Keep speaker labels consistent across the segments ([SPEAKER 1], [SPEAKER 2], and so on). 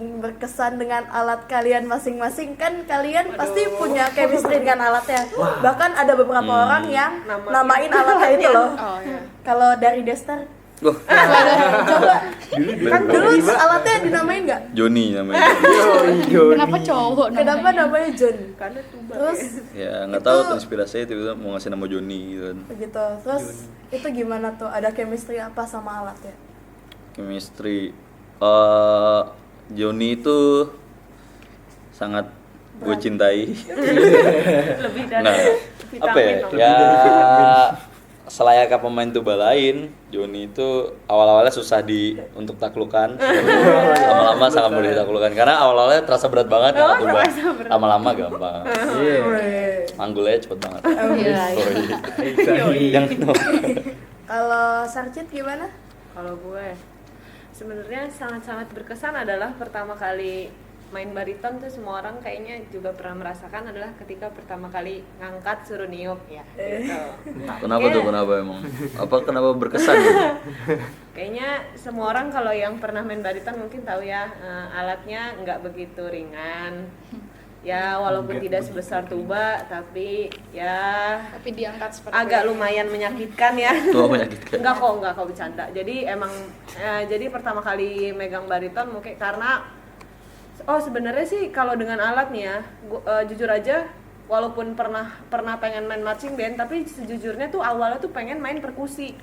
[SPEAKER 1] paling berkesan dengan alat kalian masing-masing? Kan kalian pasti punya chemistry dengan alatnya. Bahkan ada beberapa orang yang namain alatnya itu loh.
[SPEAKER 2] Oh iya.
[SPEAKER 1] Kalau dari Dester,
[SPEAKER 3] Loh,
[SPEAKER 1] coba. Kan dulu alatnya dinamain nggak?
[SPEAKER 3] Joni namanya.
[SPEAKER 2] Kenapa cowok namanya?
[SPEAKER 1] Kenapa namanya John?
[SPEAKER 4] Karena tumbal.
[SPEAKER 1] Terus
[SPEAKER 3] Ya nggak tahu tuh inspirasinya tiba-tiba mau ngasih nama Joni gitu kan.
[SPEAKER 1] begitu. Terus itu gimana tuh? Ada chemistry apa sama alatnya?
[SPEAKER 3] Chemistry. Joni itu sangat gue cintai.
[SPEAKER 4] Lebih dari
[SPEAKER 3] Nah,
[SPEAKER 4] vitamin
[SPEAKER 3] apa ya?
[SPEAKER 4] dong.
[SPEAKER 3] Ya selayaknya pemain tuba lain, Joni itu awal-awalnya susah untuk taklukan. Lama-lama sangat mudah ditaklukkan karena awal-awalnya terasa berat banget ya tuba. Lama-lama gampang. Manggulnya cepet banget.
[SPEAKER 2] Iya.
[SPEAKER 3] Yang itu.
[SPEAKER 1] Kalau Sarjit gimana?
[SPEAKER 4] Kalau gue sebenarnya sangat-sangat berkesan adalah pertama kali main bariton tuh semua orang kayaknya juga pernah merasakan adalah ketika pertama kali ngangkat suruh niup ya gitu.
[SPEAKER 3] Kenapa tuh? Kenapa emang? Kenapa berkesan? Gitu?
[SPEAKER 4] Kayaknya semua orang kalau yang pernah main bariton mungkin tahu ya alatnya nggak begitu ringan. Ya walaupun tidak sebesar tuba tapi ya
[SPEAKER 2] Tapi diangkat seperti
[SPEAKER 4] agak lumayan menyakitkan ya.
[SPEAKER 3] Tuh menyakitkan.
[SPEAKER 4] Enggak kok bercanda. Jadi emang jadi pertama kali megang bariton mungkin karena sebenarnya sih kalau dengan alat nih ya, jujur aja walaupun pernah pengen main marching band tapi sejujurnya tuh awalnya tuh pengen main perkusi.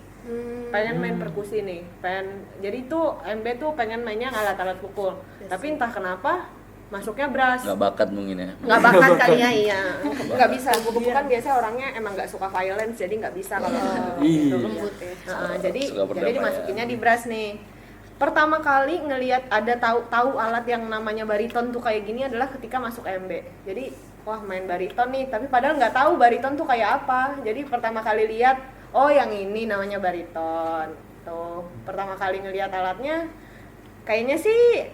[SPEAKER 4] Pengen main perkusi nih. Jadi tuh MB tuh pengen mainnya alat-alat pukul. Tapi entah kenapa masuknya brass.
[SPEAKER 3] Nggak bakat mungkin ya.
[SPEAKER 4] Nggak bakat kali ya, iya. Nggak bisa. Buku kan biasanya orangnya emang nggak suka violence, jadi nggak bisa kalau gitu.
[SPEAKER 2] lembut ya.
[SPEAKER 4] Jadi
[SPEAKER 3] Suka berdamai
[SPEAKER 4] dimasukinnya di brass nih. Pertama kali ngelihat ada tahu alat yang namanya bariton tuh kayak gini adalah ketika masuk MB. Jadi wah main bariton nih, tapi padahal nggak tahu bariton tuh kayak apa. Jadi pertama kali lihat, oh yang ini namanya bariton. Tuh pertama kali ngelihat alatnya, kayaknya sih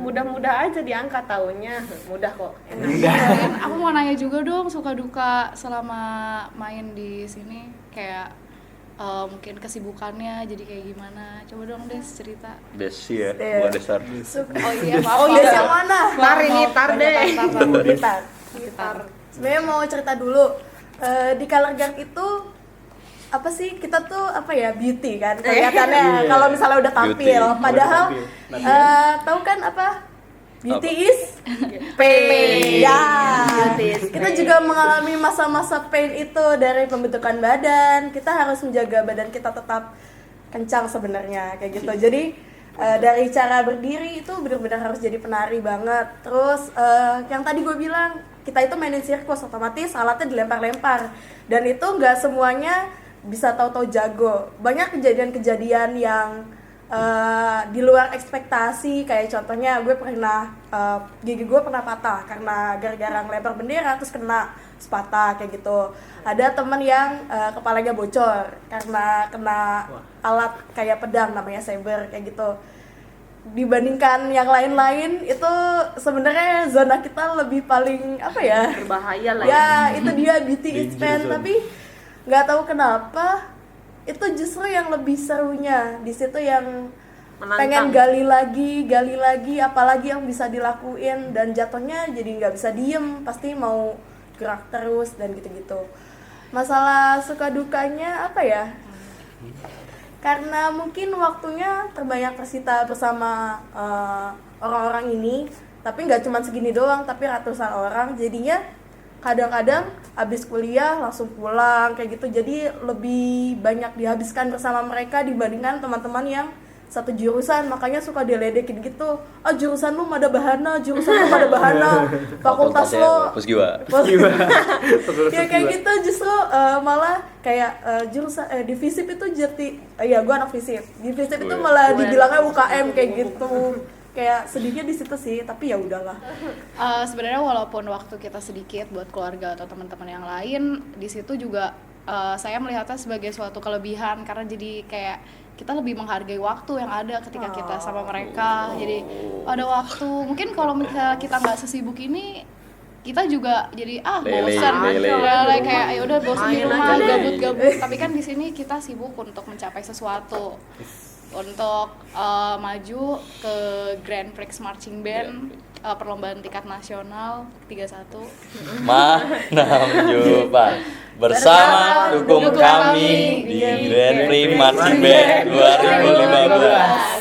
[SPEAKER 4] mudah-mudah aja diangkat tahunnya, mudah kok.
[SPEAKER 2] Dan aku mau nanya juga dong, suka duka selama main di sini kayak mungkin kesibukannya jadi kayak gimana? Coba dong Des cerita.
[SPEAKER 3] Desi ya, bukan Desar.
[SPEAKER 2] Oh iya, maaf.
[SPEAKER 1] Oh Des yang mana?
[SPEAKER 4] Tar ini tar deh.
[SPEAKER 1] Gitar. Sebenarnya mau cerita dulu. Di Color Guard itu apa sih, kita tuh apa ya, beauty kan kelihatannya kalau misalnya udah tampil.
[SPEAKER 3] Beauty.
[SPEAKER 1] Padahal tahu kan apa? Beauty is pain. Ya. Kita juga mengalami masa-masa pain itu dari pembentukan badan. Kita harus menjaga badan kita tetap kencang sebenarnya kayak gitu. Jadi dari cara berdiri itu benar-benar harus jadi penari banget. Terus yang tadi gue bilang, kita itu mainin sirkus, otomatis alatnya dilempar-lempar. Dan itu nggak semuanya bisa tahu-tahu jago. Banyak kejadian-kejadian yang di luar ekspektasi, kayak contohnya gue pernah gigi gue pernah patah karena gara-gara ngelempar bendera terus kena sepatah kayak gitu. Ada teman yang kepalanya bocor karena kena alat kayak pedang namanya saber kayak gitu. Dibandingkan yang lain-lain itu sebenarnya zona kita lebih paling apa ya,
[SPEAKER 4] Berbahaya lah
[SPEAKER 1] ya itu dia beauty is pain. Tapi nggak tahu kenapa itu justru yang lebih serunya di situ, yang
[SPEAKER 4] Menantang.
[SPEAKER 1] pengen gali lagi apalagi yang bisa dilakuin, dan jatuhnya jadi nggak bisa diem, pasti mau gerak terus dan gitu-gitu. Masalah suka dukanya apa ya, karena mungkin waktunya terbanyak tersita bersama orang-orang ini, tapi nggak cuma segini doang, tapi ratusan orang. Jadinya kadang-kadang habis kuliah langsung pulang kayak gitu, jadi lebih banyak dihabiskan bersama mereka dibandingkan teman-teman yang satu jurusan. Makanya suka diledekin gitu, jurusan lu ada bahana, fakultas lo
[SPEAKER 3] Pusgiwa.
[SPEAKER 1] ya kayak gitu. Justru malah kayak jurusan di FISIP itu ya gue anak FISIP, di FISIP itu malah dibilangnya UKM kayak gitu. Kayak sedihnya di situ sih, tapi ya udahlah.
[SPEAKER 2] Sebenarnya walaupun waktu kita sedikit buat keluarga atau teman-teman yang lain, di situ juga saya melihatnya sebagai suatu kelebihan, karena jadi kayak kita lebih menghargai waktu yang ada ketika kita sama mereka. Jadi ada waktu, mungkin kalau misalnya kita nggak sesibuk ini, kita juga jadi bosan, kayak ya udah bosan di rumah, gabut-gabut. Tapi kan di sini kita sibuk untuk mencapai sesuatu. untuk maju ke Grand Prix Marching Band perlombaan tingkat nasional 31.
[SPEAKER 3] Jumpa bersama dukung kami di Grand Prix Marching Band 2015.